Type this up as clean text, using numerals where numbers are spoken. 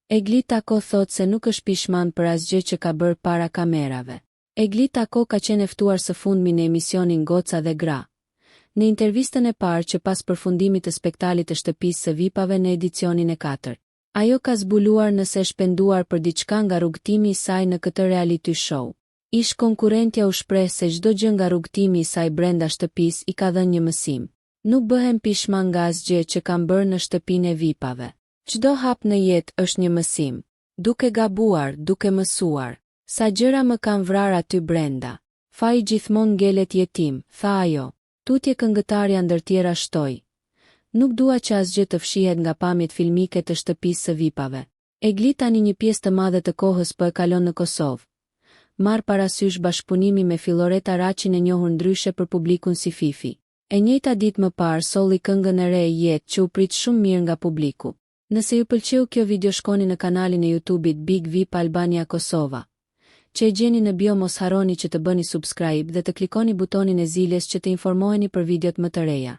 Egli Tako thot se nuk është pishman për asgjë që ka bërë para kamerave. Egli Tako ka qenë ftuar së fundmi në emisionin Goca dhe Gra. Në intervistën e parë që pas përfundimit të spektalit të shtëpisë së VIP-ave në edicionin e 4. Ajo ka zbuluar nëse është penduar për diçka nga rrugtimi i saj në këtë reality show. Ish konkurrentja u shpreh se çdo gjë nga rrugtimi i saj brenda shtëpisë i ka dhënë një mësim. Nuk bëhem pishman nga asgjë që kam bërë në shtëpinë e VIP-ave. Çdo hap në jetë është një mësim. Duke gabuar, duke mësuar. Sa gjëra më kanë vrarë aty brenda. Faji gjithmonë ngelet jetim, tha ajo. Tutje këngëtarja ndër tjera shtoi. Nuk dua që asgjë të fshihet nga pamjet filmike të shtëpisë së VIP-ave. Egli tani një pjesë të madhe të kohës po e kalon në Kosovë. Marr parasysh bashkëpunimi me Filloreta Raqin e njohur ndryshe për publikun si Fifi. E njëjta ditë më parë solli këngën e re e Jetë që u prit shumë mirë nga publiku. Nëse ju pëlqeu kjo video shkoni në kanalin e YouTube-it Big VIP Albania Kosova. Që e gjeni në bio mos harroni që të bëni subscribe dhe të klikoni butonin e ziljes që të informoheni për videot më të reja.